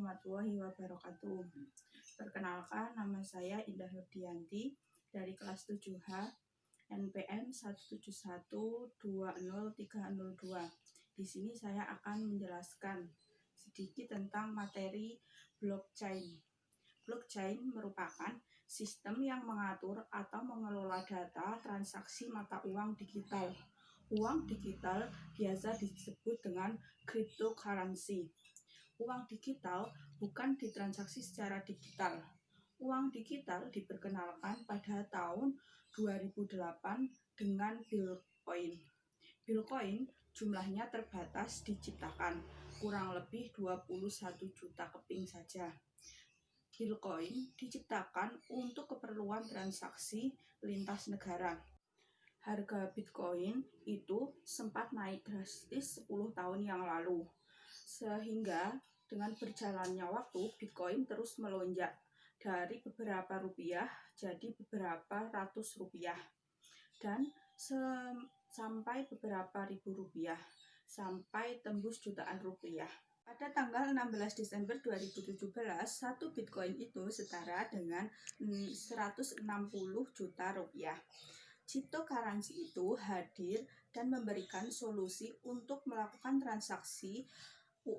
warahmatullahi wabarakatuh. Perkenalkan, nama saya Indah Nurdianti dari kelas 7H NPM 171203002. Di sini saya akan menjelaskan sedikit tentang materi blockchain. Blockchain merupakan sistem yang mengatur atau mengelola data transaksi mata uang digital. Uang digital biasa disebut dengan cryptocurrency. Uang digital bukan ditransaksi secara digital. Uang digital diperkenalkan pada tahun 2008 dengan Bitcoin. Bitcoin jumlahnya terbatas diciptakan, kurang lebih 21 juta keping saja. Bitcoin diciptakan untuk keperluan transaksi lintas negara. Harga Bitcoin itu sempat naik drastis 10 tahun yang lalu. Sehingga dengan berjalannya waktu, Bitcoin terus melonjak dari beberapa rupiah jadi beberapa ratus rupiah. Dan sampai beberapa ribu rupiah, sampai tembus jutaan rupiah. Pada tanggal 16 Desember 2017, satu Bitcoin itu setara dengan 160 juta rupiah. Cryptocurrency itu hadir dan memberikan solusi untuk melakukan transaksi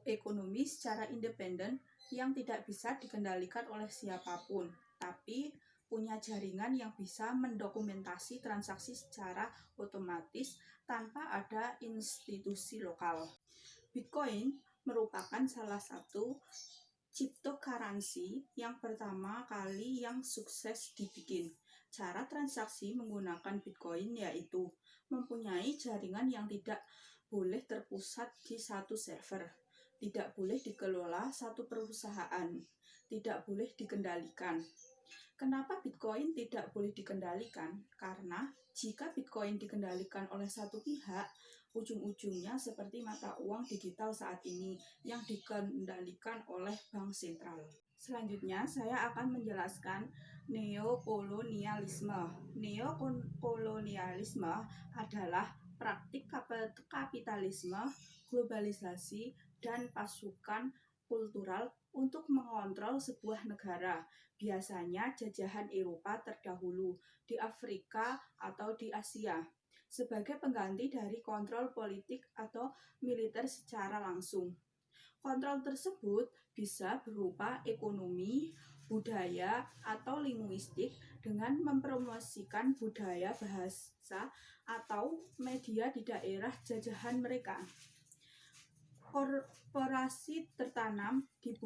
ekonomi secara independen yang tidak bisa dikendalikan oleh siapapun, tapi punya jaringan yang bisa mendokumentasi transaksi secara otomatis tanpa ada institusi lokal. Bitcoin merupakan salah satu cryptocurrency yang pertama kali yang sukses dibikin. Cara transaksi menggunakan Bitcoin yaitu mempunyai jaringan yang tidak boleh terpusat di satu server, tidak boleh dikelola satu perusahaan, tidak boleh dikendalikan. Kenapa Bitcoin tidak boleh dikendalikan? Karena jika Bitcoin dikendalikan oleh satu pihak, ujung-ujungnya seperti mata uang digital saat ini yang dikendalikan oleh bank sentral. Selanjutnya, saya akan menjelaskan neokolonialisme. Neokolonialisme adalah praktik kapitalisme, globalisasi, dan pasukan kultural untuk mengontrol sebuah negara, biasanya jajahan Eropa terdahulu, di Afrika atau di Asia, sebagai pengganti dari kontrol politik atau militer secara langsung. Kontrol tersebut bisa berupa ekonomi, budaya, atau linguistik dengan mempromosikan budaya, bahasa, atau media di daerah jajahan mereka. Korporasi tertanam di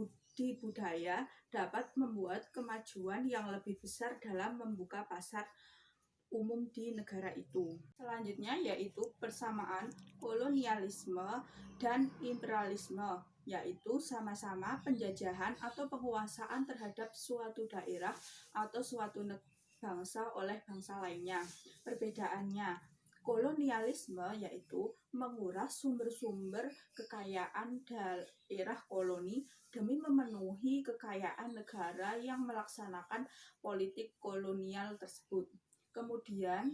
budaya dapat membuat kemajuan yang lebih besar dalam membuka pasar umum di negara itu. Selanjutnya yaitu persamaan kolonialisme dan imperialisme, yaitu sama-sama penjajahan atau penguasaan terhadap suatu daerah atau suatu bangsa oleh bangsa lainnya. Perbedaannya, kolonialisme yaitu menguras sumber-sumber kekayaan daerah koloni demi memenuhi kekayaan negara yang melaksanakan politik kolonial tersebut. Kemudian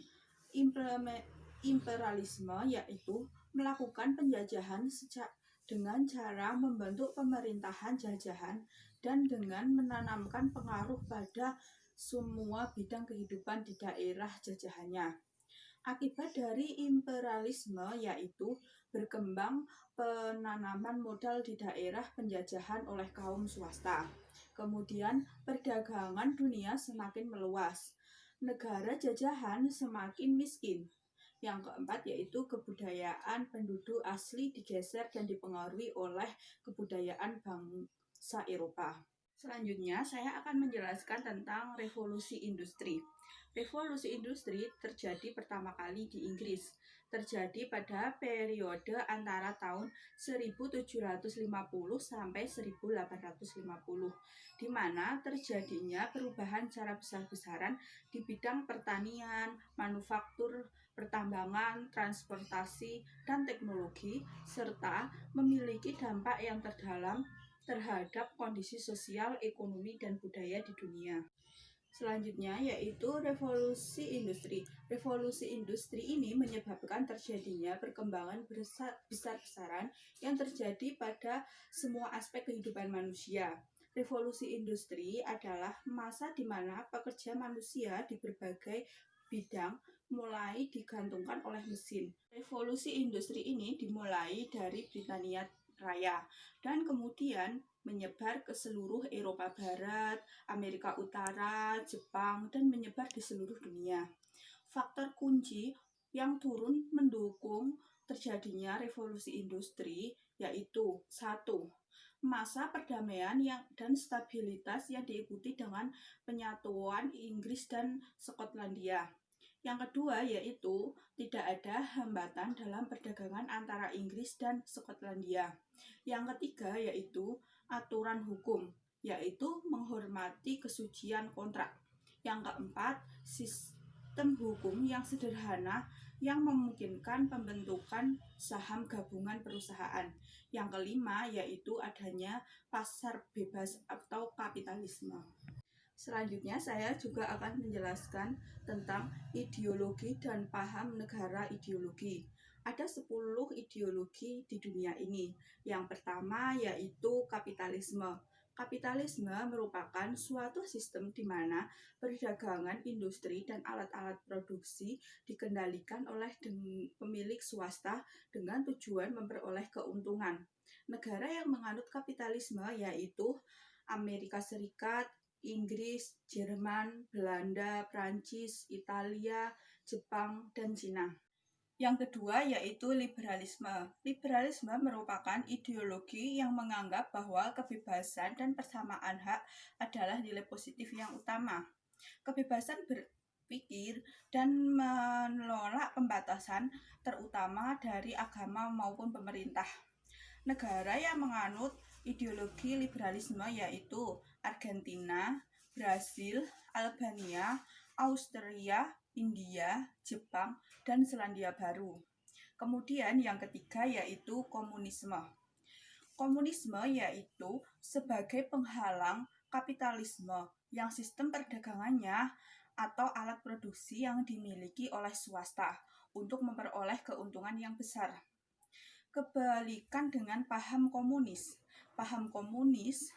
imperialisme yaitu melakukan penjajahan dengan cara membentuk pemerintahan jajahan dan dengan menanamkan pengaruh pada semua bidang kehidupan di daerah jajahannya. Akibat dari imperialisme yaitu berkembang penanaman modal di daerah penjajahan oleh kaum swasta. Kemudian perdagangan dunia semakin meluas. Negara jajahan semakin miskin. Yang keempat yaitu kebudayaan penduduk asli digeser dan dipengaruhi oleh kebudayaan bangsa Eropa. Selanjutnya saya akan menjelaskan tentang revolusi industri. Revolusi industri terjadi pertama kali di Inggris. Terjadi pada periode antara tahun 1750 sampai 1850, di mana terjadinya perubahan secara besar-besaran di bidang pertanian, manufaktur, pertambangan, transportasi, dan teknologi, serta memiliki dampak yang terdalam terhadap kondisi sosial, ekonomi, dan budaya di dunia. Selanjutnya yaitu revolusi industri. Revolusi industri ini menyebabkan terjadinya perkembangan besar-besaran yang terjadi pada semua aspek kehidupan manusia. Revolusi industri adalah masa di mana pekerja manusia di berbagai bidang mulai digantungkan oleh mesin. Revolusi industri ini dimulai dari Britania Raya dan kemudian menyebar ke seluruh Eropa Barat, Amerika Utara, Jepang, dan menyebar di seluruh dunia. Faktor kunci yang turun mendukung terjadinya revolusi industri yaitu 1. Masa perdamaian dan stabilitas yang diikuti dengan penyatuan Inggris dan Skotlandia. Yang kedua yaitu tidak ada hambatan dalam perdagangan antara Inggris dan Skotlandia. Yang ketiga yaitu aturan hukum, yaitu menghormati kesucian kontrak. Yang keempat, sistem hukum yang sederhana yang memungkinkan pembentukan saham gabungan perusahaan. Yang kelima yaitu adanya pasar bebas atau kapitalisme. Selanjutnya saya juga akan menjelaskan tentang ideologi dan paham negara ideologi. Ada 10 ideologi di dunia ini. Yang pertama yaitu kapitalisme. Kapitalisme merupakan suatu sistem di mana perdagangan industri dan alat-alat produksi dikendalikan oleh pemilik swasta dengan tujuan memperoleh keuntungan. Negara yang menganut kapitalisme yaitu Amerika Serikat, Inggris, Jerman, Belanda, Prancis, Italia, Jepang, dan Cina. Yang kedua yaitu liberalisme. Liberalisme merupakan ideologi yang menganggap bahwa kebebasan dan persamaan hak adalah nilai positif yang utama. Kebebasan berpikir dan menolak pembatasan terutama dari agama maupun pemerintah. Negara yang menganut ideologi liberalisme yaitu Argentina, Brasil, Albania, Austria, India, Jepang, dan Selandia Baru. Kemudian yang ketiga yaitu komunisme. Komunisme yaitu sebagai penghalang kapitalisme yang sistem perdagangannya atau alat produksi yang dimiliki oleh swasta untuk memperoleh keuntungan yang besar. Kebalikan dengan paham komunis. Paham komunis,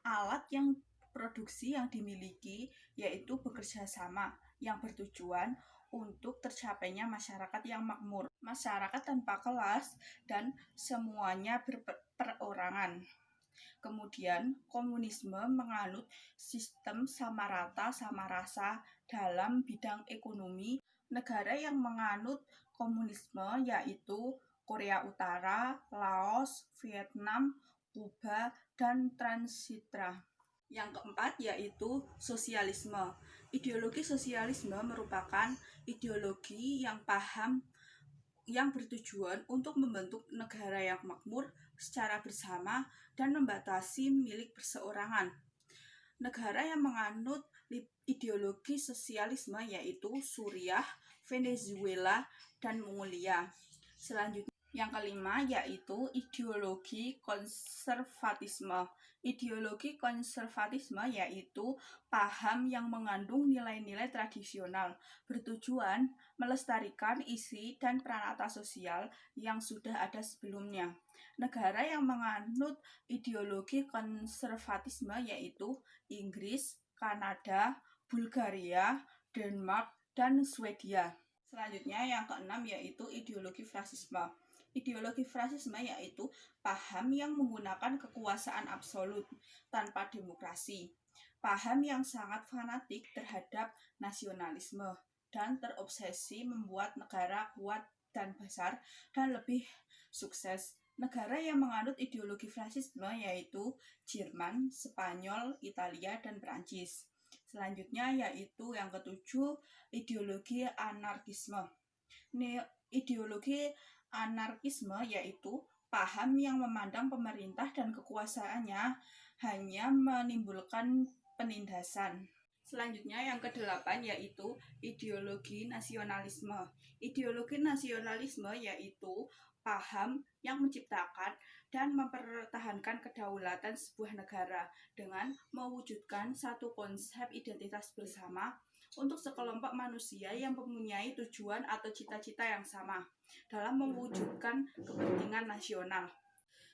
alat yang produksi yang dimiliki yaitu bekerja sama yang bertujuan untuk tercapainya masyarakat yang makmur, masyarakat tanpa kelas dan semuanya berperorangan. Kemudian, komunisme menganut sistem sama rata sama rasa dalam bidang ekonomi. Negara yang menganut komunisme yaitu Korea Utara, Laos, Vietnam, Kuba, dan Transnistria. Yang keempat yaitu sosialisme. Ideologi sosialisme merupakan ideologi yang bertujuan untuk membentuk negara yang makmur secara bersama dan membatasi milik perseorangan. Negara yang menganut ideologi sosialisme yaitu Suriah, Venezuela, dan Mongolia. Selanjutnya yang kelima yaitu ideologi konservatisme. Ideologi konservatisme yaitu paham yang mengandung nilai-nilai tradisional, bertujuan melestarikan isi dan peranata sosial yang sudah ada sebelumnya. Negara yang menganut ideologi konservatisme yaitu Inggris, Kanada, Bulgaria, Denmark, dan Swedia. Selanjutnya yang keenam yaitu ideologi fasisme. Ideologi fasisme yaitu paham yang menggunakan kekuasaan absolut tanpa demokrasi. Paham yang sangat fanatik terhadap nasionalisme dan terobsesi membuat negara kuat dan besar dan lebih sukses. Negara yang menganut ideologi fasisme yaitu Jerman, Spanyol, Italia, dan Prancis. Selanjutnya yaitu yang ketujuh, ideologi anarkisme. Ideologi anarkisme yaitu paham yang memandang pemerintah dan kekuasaannya hanya menimbulkan penindasan. Selanjutnya yang kedelapan yaitu ideologi nasionalisme. Ideologi nasionalisme yaitu paham yang menciptakan dan mempertahankan kedaulatan sebuah negara dengan mewujudkan satu konsep identitas bersama untuk sekelompok manusia yang mempunyai tujuan atau cita-cita yang sama dalam mewujudkan kepentingan nasional.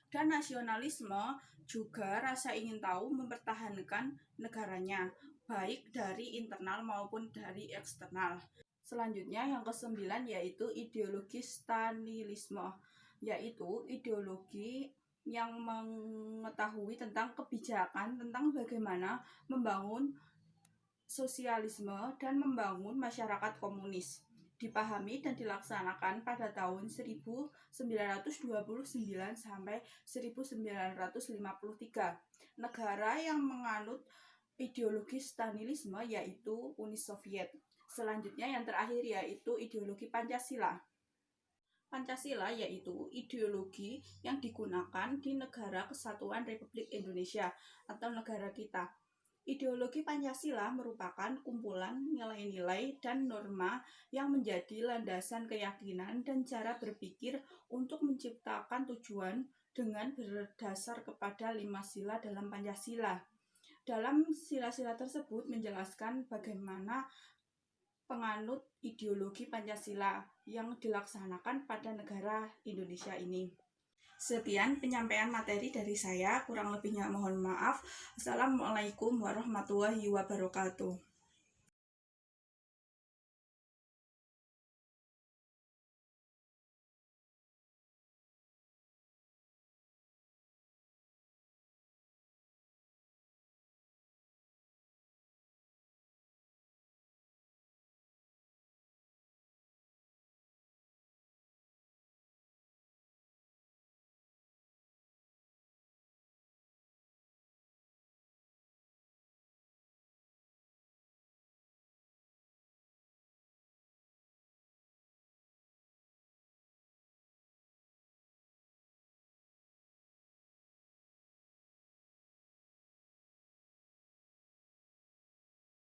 Dan nasionalisme juga rasa ingin tahu mempertahankan negaranya, baik dari internal maupun dari eksternal. Selanjutnya yang ke-9 yaitu ideologi stalinisme, yaitu ideologi yang mengetahui tentang kebijakan tentang bagaimana membangun sosialisme dan membangun masyarakat komunis. Dipahami dan dilaksanakan pada tahun 1929 sampai 1953. Negara yang menganut ideologi stalinisme yaitu Uni Soviet. Selanjutnya yang terakhir yaitu ideologi Pancasila. Pancasila yaitu ideologi yang digunakan di Negara Kesatuan Republik Indonesia atau negara kita. Ideologi Pancasila merupakan kumpulan nilai-nilai dan norma yang menjadi landasan keyakinan dan cara berpikir untuk menciptakan tujuan dengan berdasar kepada 5 sila dalam Pancasila. Dalam sila-sila tersebut menjelaskan bagaimana penganut ideologi Pancasila yang dilaksanakan pada negara Indonesia ini. Sekian penyampaian materi dari saya, kurang lebihnya mohon maaf. Assalamualaikum warahmatullahi wabarakatuh.